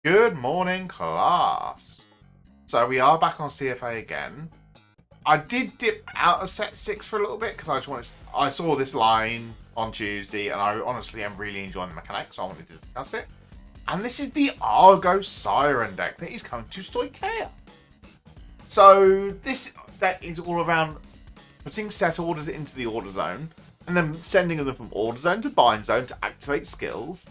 Good morning, class. So we are back on CFA again. I did dip out of set 6 for a little bit because I saw this line on Tuesday and I honestly am really enjoying the mechanics, so I wanted to discuss it. And this is the Argo Siren deck that is coming to Stoicheia. So this deck is all around putting set orders into the order zone and then sending them from order zone to bind zone to activate skills,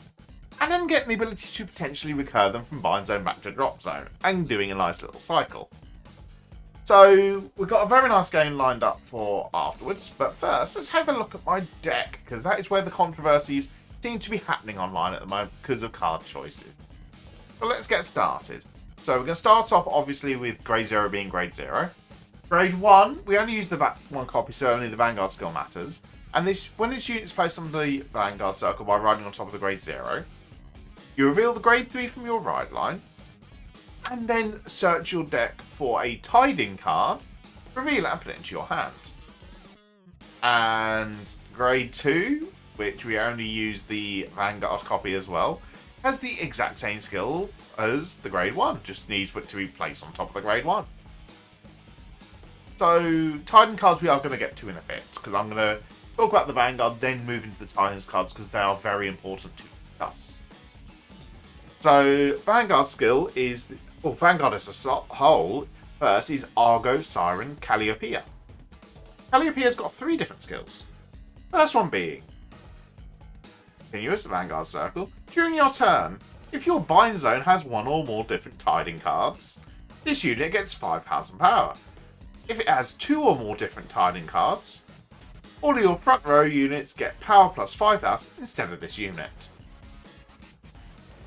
and then getting the ability to potentially recur them from bind zone back to drop zone, and doing a nice little cycle. So we've got a very nice game lined up for afterwards, but first let's have a look at my deck, because that is where the controversies seem to be happening online at the moment because of card choices. So let's get started. So we're going to start off obviously with grade 0 being grade 0. Grade 1, we only use the one copy, so only the Vanguard skill matters. And when this unit is placed on the Vanguard circle by riding on top of the grade 0, you reveal the grade 3 from your ride line, and then search your deck for a Tiding card, reveal it and put it into your hand. And grade 2, which we only use the Vanguard copy as well, has the exact same skill as the grade 1, just needs it to be placed on top of the grade 1. So, Tiding cards we are going to get to in a bit, because I'm going to talk about the Vanguard, then move into the Tidings cards, because they are very important to discuss. So, Vanguard skill is, Vanguard as a whole, first is Argo Siren Calliopeia. Calliopea's got 3 different skills. First one being, continuous Vanguard circle. During your turn, if your bind zone has 1 or more different Tiding cards, this unit gets 5 pounds in power. If it has 2 or more different Tiding cards, all of your front row units get power plus 5,000 instead of this unit.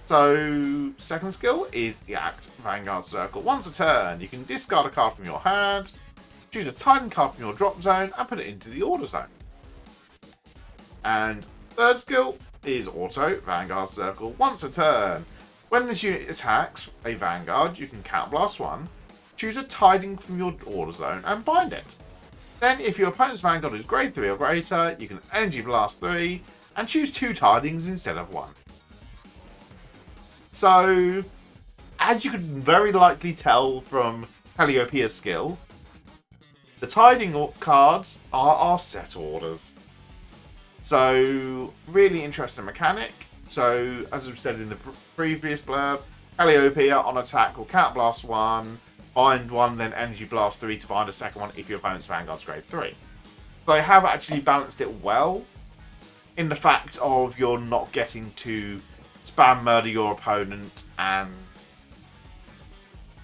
So, second skill is the Act Vanguard Circle. Once a turn, you can discard a card from your hand, choose a Tiding card from your drop zone, and put it into the order zone. And third skill is Auto Vanguard Circle. Once a turn, when this unit attacks a Vanguard, you can counterblast 1, choose a Tiding from your order zone, and bind it. Then, if your opponent's Vanguard is grade 3 or greater, you can Energy Blast 3, and choose 2 Tidings instead of 1. So, as you could very likely tell from Calliopeia's skill, the Tiding cards are our set orders. So, really interesting mechanic. So, as I've said in the previous blurb, Calliopeia on attack will counterblast 1, bind 1, then Energy Blast 3 to bind a second one if your opponent's Vanguard's grade 3. So they have actually balanced it well in the fact of you're not getting to spam murder your opponent and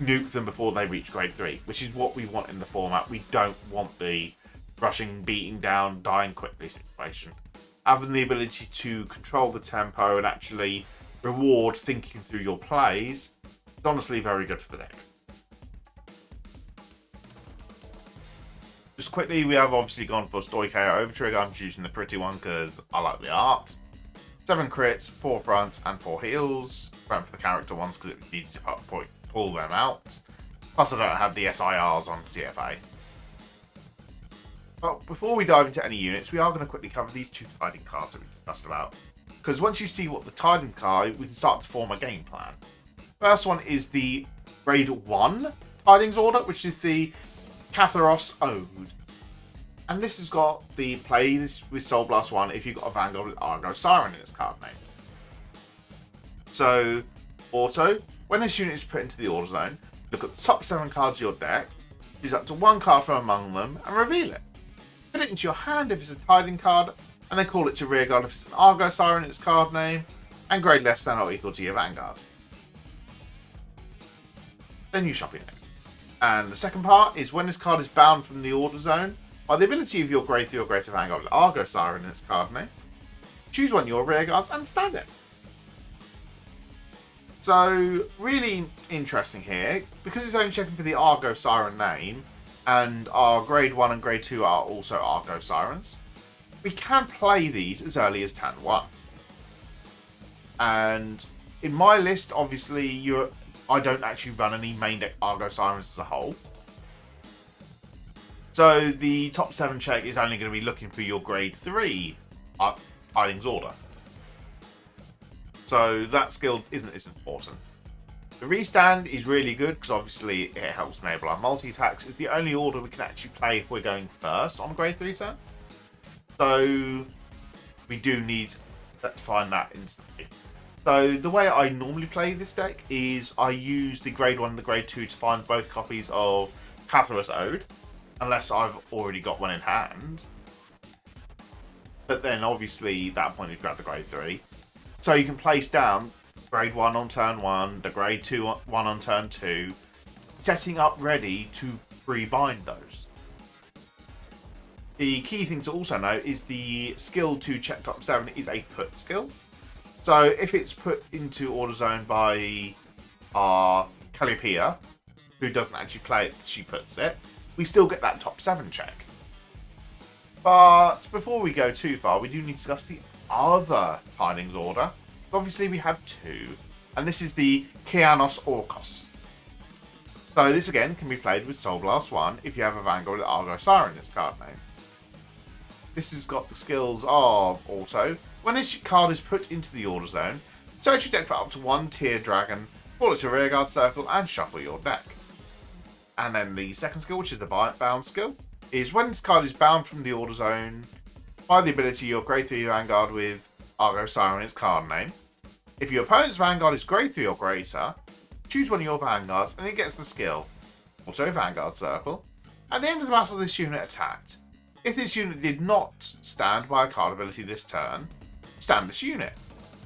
nuke them before they reach grade 3, which is what we want in the format. We don't want the rushing, beating down, dying quickly situation. Having the ability to control the tempo and actually reward thinking through your plays is honestly very good for the deck. Just quickly, we have obviously gone for Stoicheia Overtrigger. I'm choosing the pretty one because I like the art. 7 crits, 4 fronts, and 4 heals. Went for the character ones because it was easy to pull them out. Plus, I don't have the SIRs on CFA. But before we dive into any units, we are going to quickly cover these 2 Tiding cards that we discussed about. Because once you see what the Tiding card, we can start to form a game plan. First one is the grade 1 Tidings order, which is the Catharos Ode. And this has got the play with Soul Blast 1 if you've got a Vanguard with Argo Siren in its card name. So, auto, when this unit is put into the order zone, look at the top 7 cards of your deck, choose up to 1 card from among them, and reveal it. Put it into your hand if it's a Tiding card, and then call it to rearguard if it's an Argo Siren in its card name, and grade less than or equal to your Vanguard. Then you shuffle your deck. And the second part is when this card is bound from the order zone, by the ability of your grade 3 or greater Vanguard with Argo Siren in its card name, choose one of your rear guards and stand it. So, really interesting here, because it's only checking for the Argo Siren name, and our grade 1 and grade 2 are also Argo Sirens, we can play these as early as turn 1. And in my list, obviously, I don't actually run any main deck Argo Sirens as a whole. So the top 7 check is only going to be looking for your grade 3 Tidings order. So that skill isn't as important. The restand is really good because obviously it helps enable our multi-attacks. It's the only order we can actually play if we're going first on a grade 3 turn. So we do need to find that instantly. So the way I normally play this deck is I use the grade 1 and the grade 2 to find both copies of Cathlarus Ode, unless I've already got one in hand. But then obviously at that point you grab the grade 3. So you can place down grade 1 on turn 1, the grade 2 one on turn 2, setting up ready to pre-bind those. The key thing to also note is the skill to check top 7 is a put skill. So if it's put into order zone by our Calliopeia, who doesn't actually play it, she puts it, we still get that top 7 check. But before we go too far, we do need to discuss the other Tidings order. Obviously we have 2, and this is the Kianos Orcos. So this again can be played with Soul Blast 1 if you have a Vanguard with Argo Siren in its card name. This has got the skills of also, when this card is put into the order zone, search your deck for up to 1 tier dragon, pull it to a rearguard circle and shuffle your deck. And then the second skill, which is the bound skill, is when this card is bound from the order zone by the ability your grade 3 Vanguard with Argo Siren in its card name. If your opponent's Vanguard is grade 3 or greater, choose one of your Vanguards and it gets the skill, auto Vanguard circle. At the end of the battle this unit attacked. If this unit did not stand by a card ability this turn, stand this unit,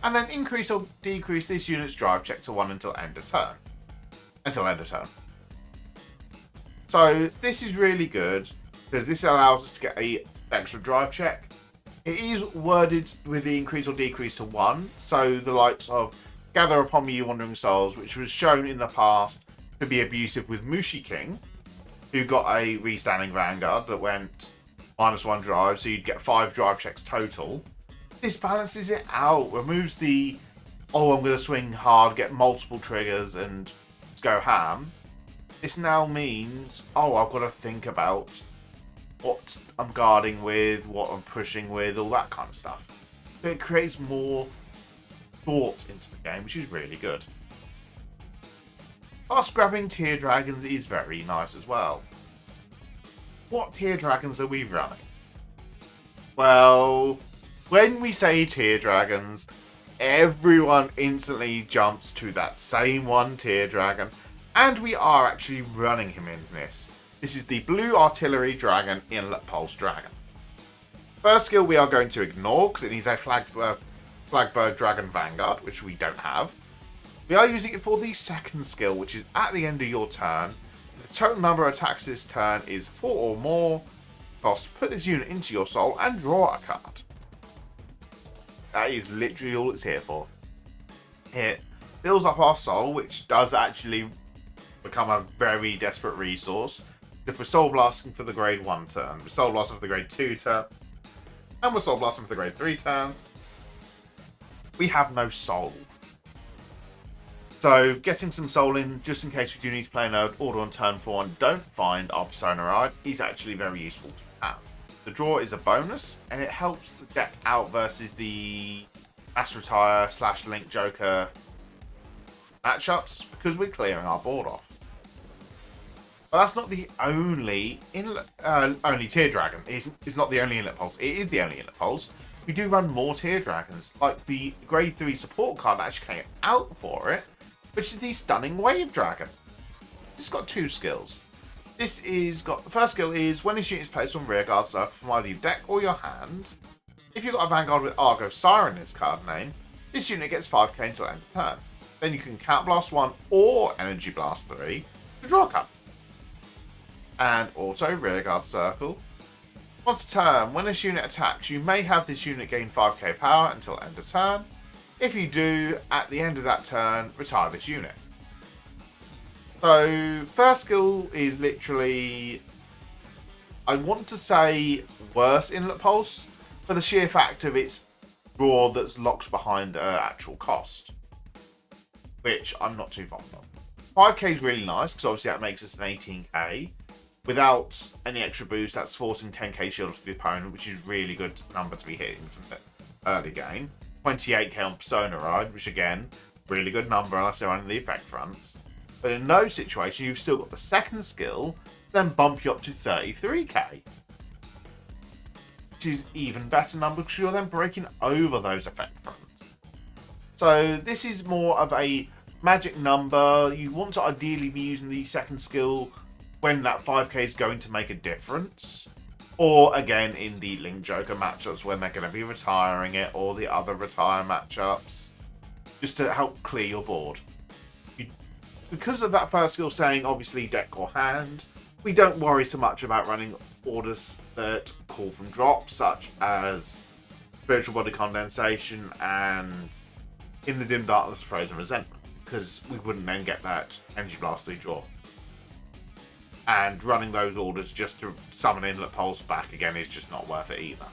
and then increase or decrease this unit's drive check to 1 until end of turn. So this is really good because this allows us to get a extra drive check. It is worded with the increase or decrease to 1, so the likes of Gather Upon Me, You Wandering Souls, which was shown in the past to be abusive with Mushi King, who got a restanding Vanguard that went -1 drive, so you'd get 5 drive checks total. This balances it out, removes the, oh, I'm going to swing hard, get multiple triggers and go ham. This now means, oh, I've got to think about what I'm guarding with, what I'm pushing with, all that kind of stuff. So it creates more thought into the game, which is really good. Plus, grabbing tier dragons is very nice as well. What tier dragons are we running? Well, when we say tier dragons, everyone instantly jumps to that same one tier dragon, and we are actually running him in this. This is the Blue Artillery Dragon Inlet Pulse Dragon. First skill we are going to ignore because it needs a Flagbird Dragon Vanguard, which we don't have. We are using it for the second skill, which is at the end of your turn. The total number of attacks this turn is 4 or more. Cost, put this unit into your soul and draw a card. That is literally all it's here for. It fills up our soul, which does actually become a very desperate resource. If we're soul blasting for the grade 1 turn, we're soul blasting for the grade 2 turn, and we're soul blasting for the grade 3 turn, we have no soul. So getting some soul in, just in case we do need to play an order on turn 4 and don't find our Persona Ride, is actually very useful to have. The draw is a bonus, and it helps the deck out versus the Mass Retire / Link Joker matchups, because we're clearing our board off. But that's not the only only tier dragon. It's not the only inlet pulse. It is the only inlet pulse. We do run more tier dragons, like the grade 3 support card that actually came out for it, which is the Stunning Wave Dragon. This has got 2 skills. This is got the first skill is when this unit is placed on rearguard circle from either your deck or your hand. If you've got a Vanguard with Argo Siren in its card name, this unit gets 5k until end of turn. Then you can Count Blast 1 or Energy Blast 3 to draw a card. And also rearguard circle. Once a turn, when this unit attacks, you may have this unit gain 5k power until end of turn. If you do, at the end of that turn, retire this unit. So, first skill is literally, I want to say worse Inlet Pulse, for the sheer fact of its draw that's locked behind actual cost, which I'm not too fond of. 5k is really nice, because obviously that makes us an 18k. Without any extra boost, that's forcing 10k shield to the opponent, which is really good number to be hitting from the early game. 28k on Persona Ride, which again, Really good number unless they're running the effect fronts. But in no situation, you've still got the second skill, then bump you up to 33k. Which is even better number because you're then breaking over those effect fronts. So this is more of a magic number. You want to ideally be using the second skill when that 5k is going to make a difference. Or again in the Link Joker matchups when they're going to be retiring it, or the other retire matchups. Just to help clear your board. Because of that first skill saying obviously deck or hand, we don't worry so much about running orders that call from drops, such as Spiritual Body Condensation and In the Dim Darkness of Frozen Resentment, because we wouldn't then get that Energy Blast 3 draw. And running those orders just to summon Inlet Pulse back again is just not worth it either.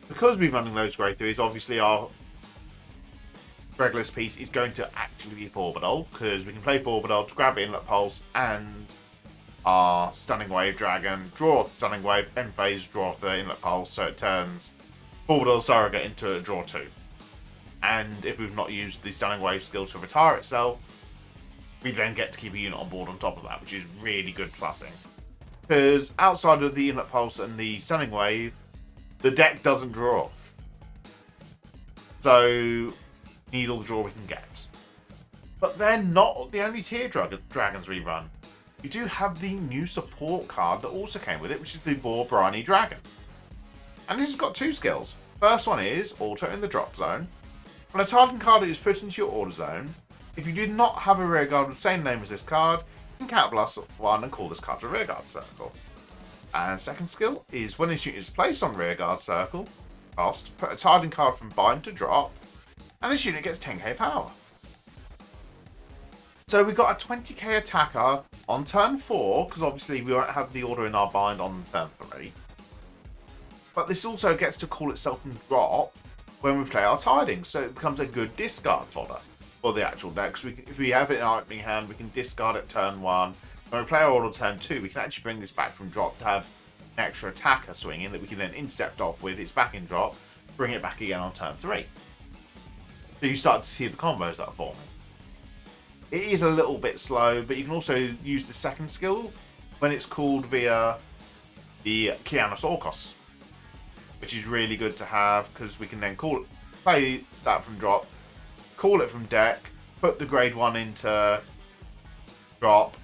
Because we're running those grade 3s, obviously our Regulus piece is going to actually be Forbidol, because we can play Forbidol to grab Inlet Pulse and our Stunning Wave Dragon, draw the Stunning Wave, end phase, draw the Inlet Pulse, so it turns Forbidol Surrogate into a draw 2. And if we've not used the Stunning Wave skill to retire itself, we then get to keep a unit on board on top of that, which is really good plussing. Because outside of the Inlet Pulse and the Stunning Wave, the deck doesn't draw. So, need all the draw we can get. But they're not the only tier dragons we run. You do have the new support card that also came with it, which is the Boar Briny Dragon. And this has got 2 skills. First one is Auto in the Drop Zone. When a targeting card is put into your order zone, if you do not have a rearguard with the same name as this card, you can counterblast 1 and call this card a rearguard circle. And second skill is when this unit is placed on rearguard circle, cost, put a targeting card from bind to drop, and this unit gets 10k power. So we've got a 20k attacker on turn 4, because obviously we won't have the order in our bind on turn 3. But this also gets to call itself from drop when we play our tidings, so it becomes a good discard fodder for the actual deck. So if we have it in our opening hand, we can discard it turn 1. When we play our order turn 2, we can actually bring this back from drop to have an extra attacker swinging that we can then intercept off with. It's back in drop, bring it back again on turn 3. So you start to see the combos that are forming. It is a little bit slow, but you can also use the second skill when it's called via the Kianos Orcos, which is really good to have because we can then play that from drop, call it from deck, put the grade 1 into drop,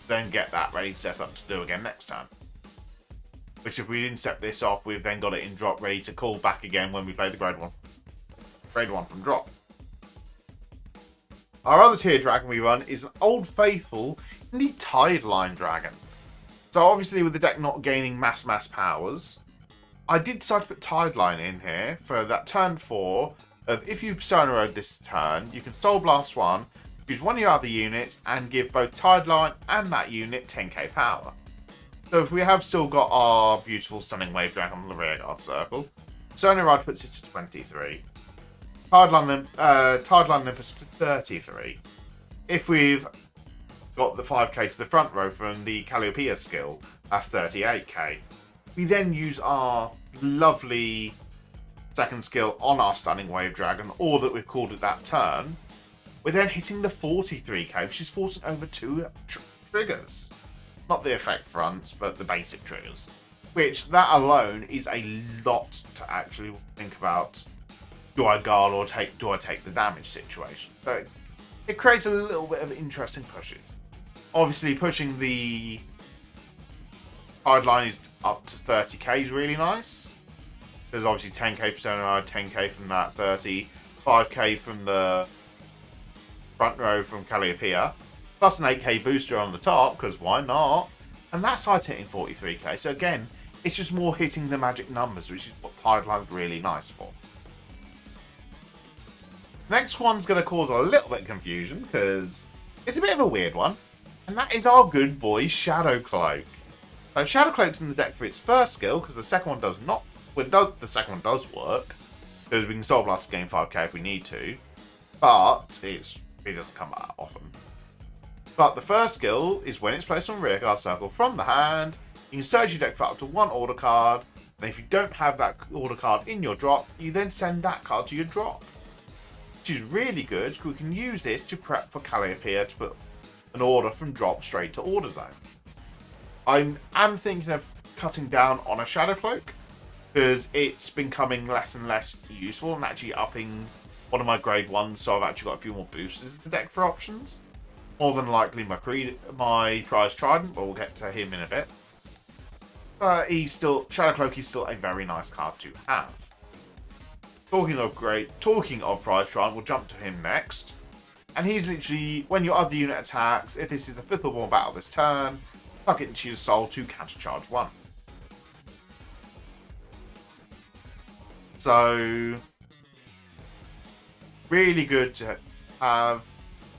then get that ready set up to do again next time. Which if we intercept this off, we've then got it in drop ready to call back again when we play the grade 1 from drop. Our other tier dragon we run is an Old Faithful in the Tideline Dragon. So obviously with the deck not gaining mass powers, I did decide to put Tideline in here for that turn 4 of if you Persona Road this turn, you can Soul Blast 1, choose one of your other units and give both Tideline and that unit 10k power. So if we have still got our beautiful Stunning Wave Dragon on the rearguard circle, Persona Ride puts it to 23. Tideline Olympus to 33. If we've got the 5k to the front row from the Calliopeia skill, that's 38k. We then use our lovely second skill on our Stunning Wave Dragon, or that we've called it that turn. We're then hitting the 43k, which is forcing over 2 triggers. Not the effect fronts, but the basic triggers. Which, that alone, is a lot to actually think about. Do I guard or do I take the damage situation? So it creates a little bit of interesting pushes. Obviously, pushing the Tideline is up to 30k is really nice. There's obviously 10k Persona, 10k from that 30, 5k from the front row from Calliopeia, plus an 8k booster on the top, because why not? And that side's hitting 43k. So again, it's just more hitting the magic numbers, which is what Tideline's really nice for. Next one's going to cause a little bit of confusion because it's a bit of a weird one, and that is our good boy Shadow Cloak. So Shadow Cloak's in the deck for its first skill because the second one does not. Well, the second one does work because we can Soul Blast gain 5k if we need to, but it doesn't come that often. But the first skill is when it's placed on rearguard circle from the hand, you can search your deck for up to 1 order card, And if you don't have that order card in your drop, you then send that card to your drop. Which is really good, because we can use this to prep for Calliopeia to put an order from drop straight to order zone. I am thinking of cutting down on a Shadow Cloak, because it's becoming less and less useful, and actually upping one of my grade 1s, so I've actually got a few more boosters in the deck for options. More than likely my Prize Trident, but we'll get to him in a bit. But Shadow Cloak is still a very nice card to have. Talking of Prize Trident, we'll jump to him next. And he's literally, when your other unit attacks, if this is the 5th or more battle this turn, tuck it into your soul to countercharge 1. So, really good to have.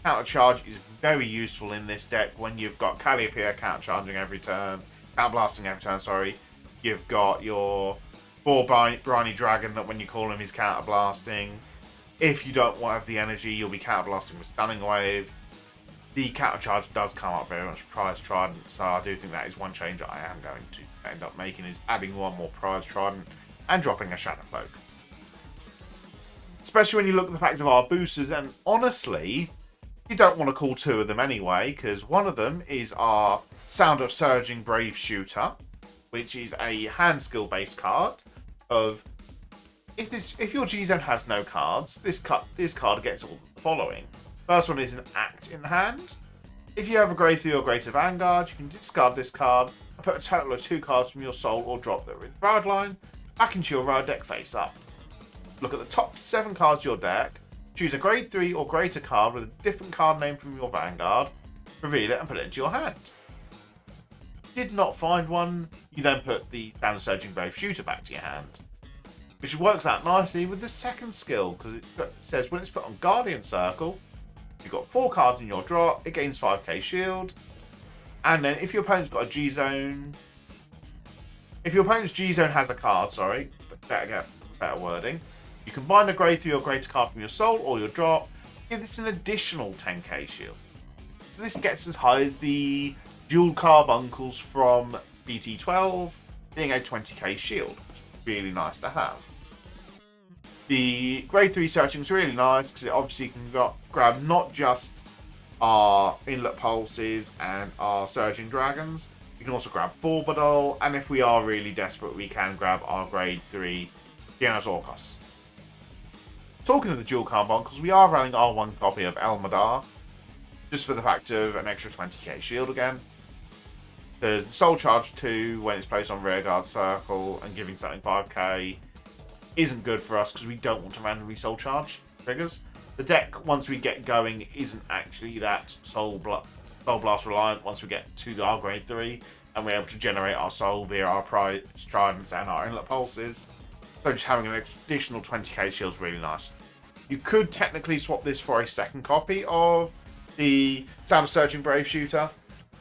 Countercharge is very useful in this deck when you've got Calliopeia countercharging every turn, counterblasting every turn, sorry. You've got your 4 Briny Dragon that when you call him he's counterblasting. If you don't have the energy, you'll be counterblasting with Stunning Wave. The countercharge does come up very much Prize Trident, so I do think that is one change I am going to end up making, is adding one more Prize Trident and dropping a Shadow Cloak. Especially when you look at the fact of our boosters, and honestly, you don't want to call 2 of them anyway, because one of them is our Sound of Surging Brave Shooter, which is a hand skill based card of if your G zone has no cards, this card gets all the following. First one is an Act in hand. If you have a grade 3 or greater Vanguard, you can discard this card and put a total of 2 cards from your soul or drop that are in rideline back into your ride deck face up. Look at the top 7 cards of your deck, choose a grade 3 or greater card with a different card name from your Vanguard, reveal it and put it into your hand. Did not find one, you then put the Sound of Surging Brave Shooter back to your hand. Which works out nicely with the second skill, because it says when it's put on Guardian Circle, you've got 4 cards in your drop, it gains 5k shield, and then if your opponent's got a G-Zone, if your opponent's G-Zone has a card, sorry, better wording, you can bind a grade 3 or greater card from your soul or your drop to give this an additional 10k shield. So this gets as high as the Dual Carbuncles from BT12, being a 20k shield, which is really nice to have. The grade 3 searching is really nice because it obviously can grab not just our Inlet Pulses and our Surging Dragons, you can also grab Forbidol, and if we are really desperate, we can grab our grade 3 Geonos Orcos. Talking of the Dual Carbuncles, we are running our 1 copy of Elmadar, just for the fact of an extra 20k shield again. There's the Soul Charge 2 when it's placed on Rearguard Circle and giving something 5k. Isn't good for us because we don't want to randomly Soul Charge triggers. The deck, once we get going, isn't actually that Soul Blast reliant once we get to our grade 3 and we're able to generate our Soul via our Prize Tridents and our Inlet Pulses. So just having an additional 20k shield is really nice. You could technically swap this for a second copy of the Sound of Surging Brave Shooter,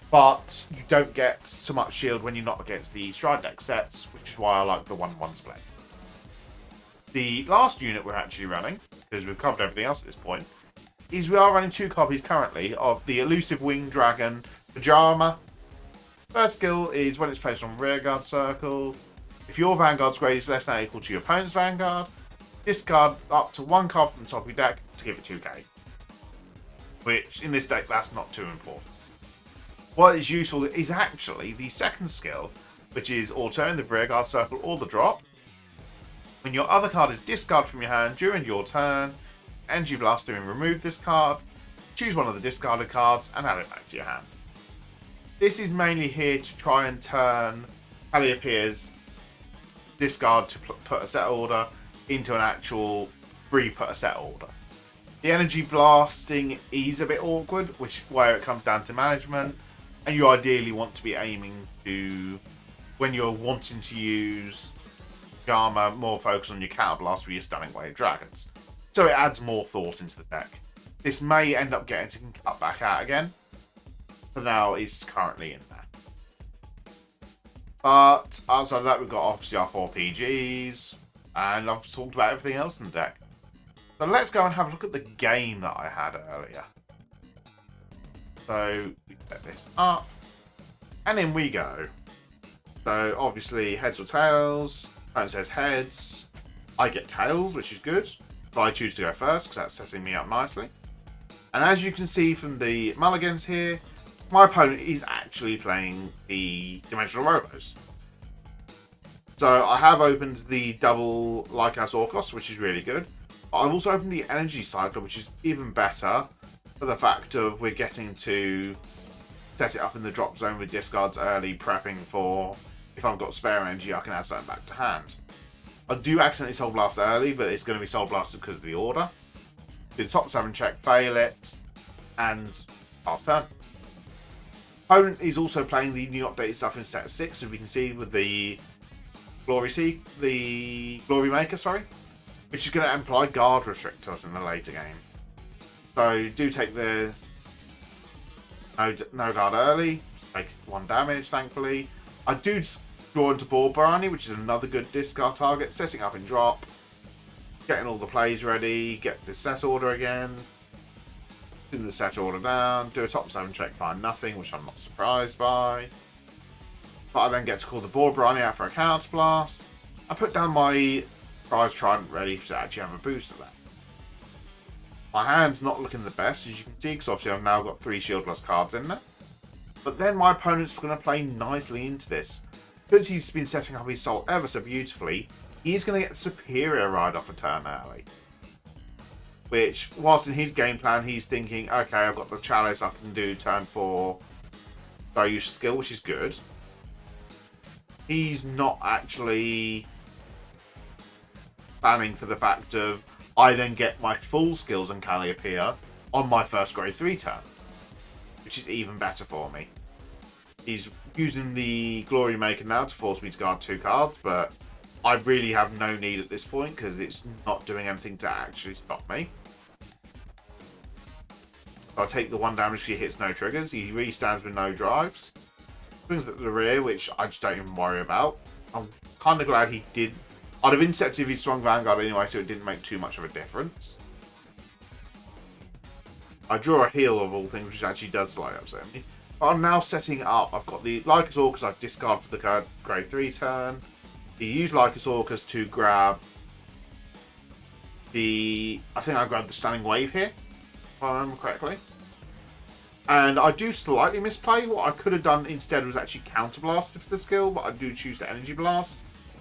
but you don't get so much shield when you're not against the Stride deck sets, which is why I like the 1-1 split. The last unit we're actually running, because we've covered everything else at this point, is we are running 2 copies currently of the Elusive Winged Dragon Pajama. First skill is when it's placed on Rearguard Circle. If your Vanguard's grade is less than or equal to your opponent's Vanguard, discard up to 1 card from the top of your deck to give it 2k. Which, in this deck, that's not too important. What is useful is actually the second skill, which is alternate the Rearguard Circle or the drop. When your other card is discarded from your hand during your turn, Energy Blaster and remove this card, choose one of the discarded cards and add it back to your hand. This is mainly here to try and turn Calliopeia's discard to put a set order into an actual free put a set order. The Energy Blasting is a bit awkward, which is where it comes down to management, and you ideally want to be aiming to, when you're wanting to use Gamma, more focus on your Counterblast with your Stunning Wave Dragons. So it adds more thought into the deck. This may end up getting to cut back out again. For now, it's currently in there. But outside of that, we've got obviously our 4 PGs, and I've talked about everything else in the deck. So let's go and have a look at the game that I had earlier. So we set this up, and in we go. So obviously heads or tails. Opponent says heads. I get tails, which is good. But I choose to go first because that's setting me up nicely. And as you can see from the mulligans here, my opponent is actually playing the Dimensional Robos. So I have opened the double Lycos Orcos, which is really good. I've also opened the Energy Cycler, which is even better for the fact of we're getting to set it up in the drop zone with discards early, prepping for if I've got spare energy, I can add something back to hand. I do accidentally Soul Blast early, but it's going to be Soul Blasted because of the order. Do the top 7 check, fail it, and pass turn. Opponent is also playing the new updated stuff in set 6, as we can see with the Glory Maker, which is going to imply guard restrictors in the later game. So do take the no guard early, take 1 damage, thankfully. I do draw into Board Briny, which is another good discard target, setting up in drop, getting all the plays ready, get the set order again, pin the set order down, do a top 7 check, find nothing, which I'm not surprised by. But I then get to call the Board Briny out for a counter blast. I put down my Prize Trident ready to actually have a boost of that. My hand's not looking the best, as you can see, because obviously I've now got 3 shieldless cards in there. But then my opponent's going to play nicely into this. Because he's been setting up his soul ever so beautifully, he's going to get the Superior Ride off a turn early. Which, whilst in his game plan, he's thinking, okay, I've got the Chalice, I can do turn 4 Daiyusha skill, which is good. He's not actually planning for the fact of I then get my full skills and Calliopeia on my first grade 3 turn, which is even better for me. He's using the Glory Maker now to force me to guard 2 cards, but I really have no need at this point because it's not doing anything to actually stop me. So I take the 1 damage, he hits no triggers, he really stands with no drives. Swings at the rear, which I just don't even worry about. I'm kind of glad he did. I'd have intercepted if he swung Vanguard anyway, so it didn't make too much of a difference. I draw a heal of all things, which actually does slightly upset me. But I'm now setting up. I've got the Lycos Orcus I've discarded for the grade 3 turn. You use Lycos Orcus to grab the... I think I grabbed the Stunning Wave here, if I remember correctly. And I do slightly misplay. What I could have done instead was actually counterblasted for the skill, but I do choose the Energy Blast.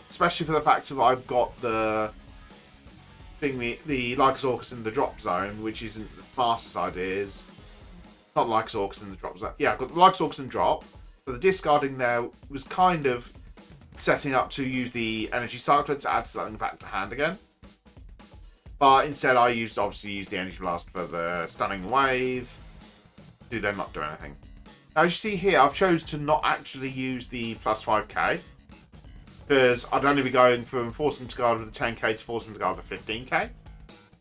Especially for the fact that I've got the Lycos Orcus in the drop zone, which isn't the fastest idea. It's not Lycos Orcus in the drop zone. Yeah, I've got the Lycos Orcus in drop. So the discarding there was kind of setting up to use the Energy Cycler to add something back to hand again. But instead I obviously used the Energy Blast for the Stunning Wave. Do then not do anything. Now, as you see here, I've chosen to not actually use the plus 5k. Because I'd only be going from forcing to guard with a 10k to forcing to guard with a 15k.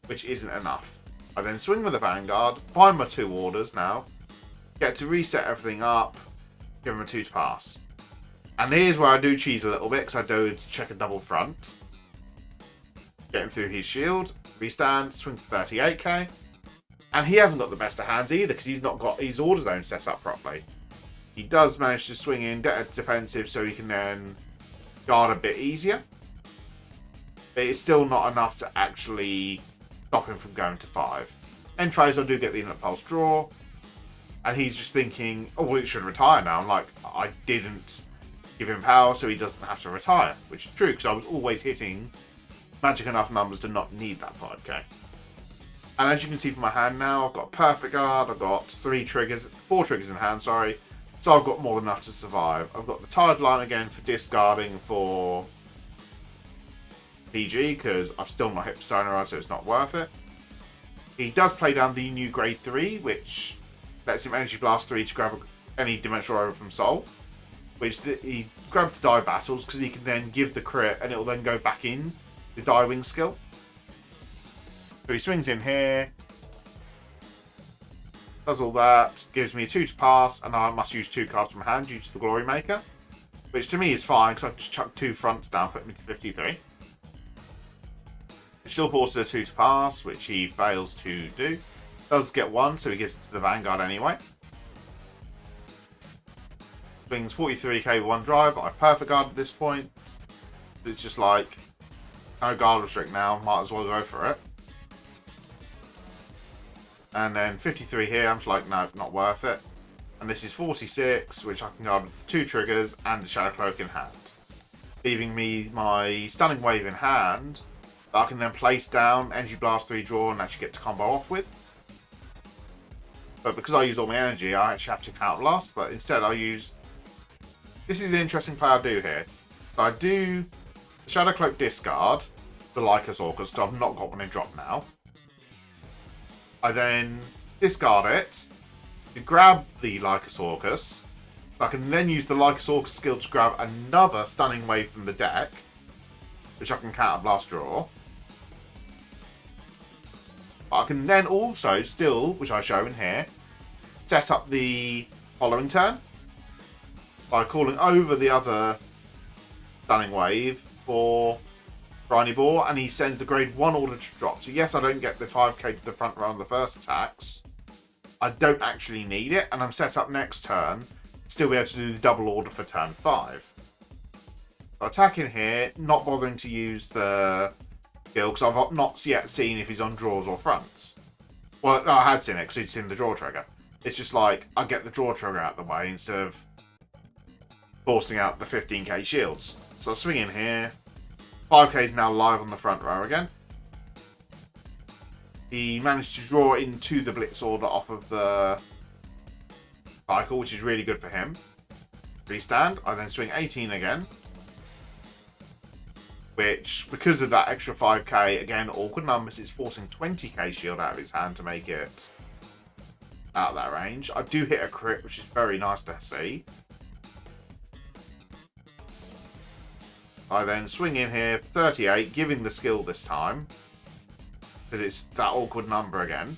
Which isn't enough. I then swing with the Vanguard, find my 2 orders now. Get to reset everything up. Give him a 2 to pass. And here's where I do cheese a little bit, because I do check a double front. Getting through his shield. Restand, swing for 38k. And he hasn't got the best of hands either, because he's not got his order zone set up properly. He does manage to swing in, get a defensive, so he can then guard a bit easier. But it's still not enough to actually stop him from going to 5. End phase, I do get the infinite pulse draw. And he's just thinking, oh, well, it should retire now. I'm like, I didn't give him power, so he doesn't have to retire. Which is true, because I was always hitting magic enough numbers to not need that 5k. And as you can see from my hand now, I've got perfect guard, I've got 4 triggers in hand, sorry. So I've got more than enough to survive. I've got the Tide Line again for discarding for PG, because I've still not hit Persona Ride, so it's not worth it. He does play down the new grade 3, which lets him Energy Blast 3 to grab any Dimensional Rover from Soul. Which he grabs the Die Battles, because he can then give the crit, and it will then go back in the Die Wing skill. So he swings in here, does all that, gives me a 2 to pass, and I must use 2 cards from hand due to the Glory Maker. Which to me is fine, because I just chuck 2 fronts down, put me to 53. It still forces a 2 to pass, which he fails to do. Does get 1, so he gives it to the Vanguard anyway. Swings 43k with 1 drive. I perfect guard at this point. It's just like, no guard restrict now. Might as well go for it. And then 53 here. I'm just like, no, not worth it. And this is 46, which I can guard with 2 triggers and the Shadow Cloak in hand. Leaving me my Stunning Wave in hand that I can then place down, Energy Blast 3 draw, and actually get to combo off with. But because I use all my energy, I actually have to Counter Blast. But instead, I use... This is an interesting play I do here. So I do the Shadow Cloak discard, the Lycus Orcus, because I've not got one in drop now. I then discard it to grab the Lycus Orcus. I can then use the Lycus Orcus skill to grab another Stunning Wave from the deck, which I can Counter Blast draw. I can then also still, which I show in here, set up the following turn by calling over the other Stunning Wave for Briny Boar, and he sends the grade 1 order to drop. So yes, I don't get the 5k to the front row on the first attacks. I don't actually need it, and I'm set up next turn to still be able to do the double order for turn 5. So attacking here, not bothering to use the skill, because I've not yet seen if he's on draws or fronts. Well, no, I had seen it, because he'd seen the draw trigger. It's just like, I get the draw trigger out of the way, instead of forcing out the 15k shields. So I'll swing in here. 5k is now live on the front row again. He managed to draw into the Blitz order off of the cycle, which is really good for him. Restand. I then swing 18 again. Which, because of that extra 5k, again, awkward numbers, it's forcing 20k shield out of his hand to make it out of that range. I do hit a crit, which is very nice to see. I then swing in here, 38, giving the skill this time. Because it's that awkward number again.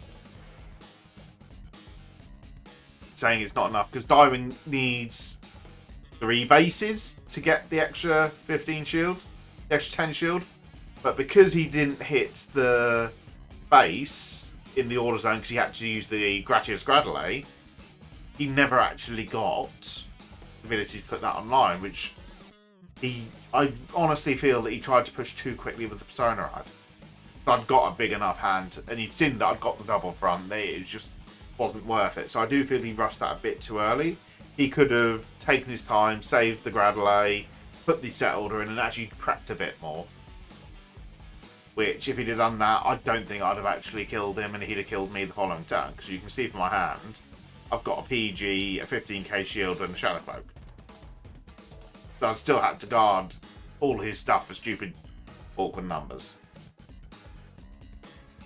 Saying it's not enough, because diving needs 3 bases to get the extra 15 shield. The extra 10 shield. But because he didn't hit the base in the order zone, because he had to use the Gratias Gradule, he never actually got the ability to put that online, which... I honestly feel that he tried to push too quickly with the Persona Ride. I'd got a big enough hand, and he'd seen that I'd got the double front. It just wasn't worth it. So I do feel he rushed that a bit too early. He could have taken his time, saved the Gradule, put the set order in, and actually prepped a bit more. Which, if he'd have done that, I don't think I'd have actually killed him, and he'd have killed me the following turn. Because you can see from my hand, I've got a PG, a 15k shield, and a Shadow Cloak. So I've still had to guard all his stuff for stupid, awkward numbers.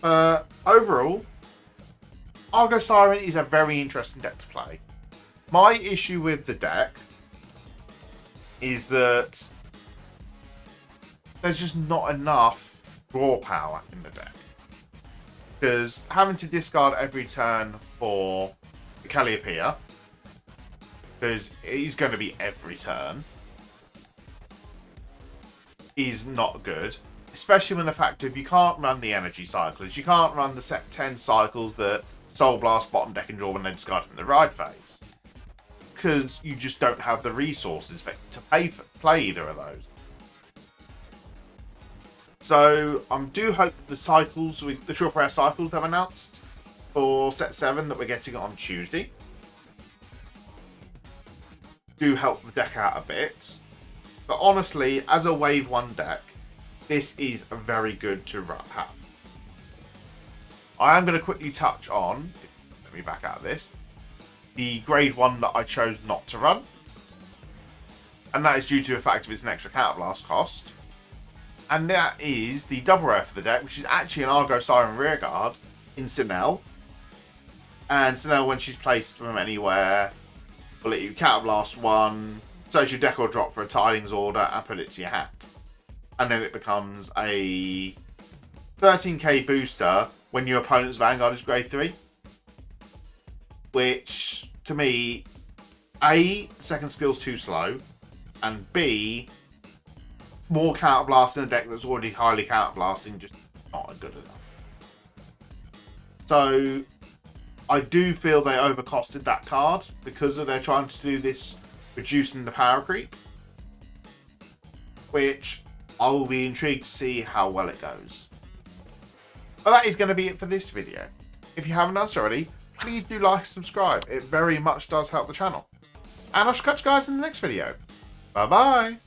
Overall, Argo Siren is a very interesting deck to play. My issue with the deck is that there's just not enough draw power in the deck. Because having to discard every turn for the Calliopeia, because he's going to be every turn, is not good. Especially when the fact of you can't run the energy cycles. You can't run the set 10 cycles that Soul Blast bottom deck and draw when they discard in the ride phase. Because you just don't have the resources to play either of those. So I do hope the cycles, the Triple Rare cycles they've announced for set 7 that we're getting on Tuesday, do help the deck out a bit. But honestly, as a Wave 1 deck, this is very good to have. I am going to quickly touch on, let me back out of this, the grade 1 that I chose not to run. And that is due to the fact of it's an extra counterblast cost. And that is the double rare for the deck, which is actually an Argo Siren Rearguard in Sinel. And Sinel, when she's placed from anywhere, will let you counterblast 1, search your deck or drop for a Tidings order, and put it to your hand. And then it becomes a 13k booster when your opponent's Vanguard is grade 3. Which, to me, A, the second skill's too slow, and B, more counterblast in a deck that's already highly counterblasting, just not good enough. So, I do feel they overcosted that card because of they're trying to do this reducing the power creep, which I will be intrigued to see how well it goes. But that is going to be it for this video. If you haven't done so already, please do like and subscribe. It very much does help the channel. And I shall catch you guys in the next video. Bye bye.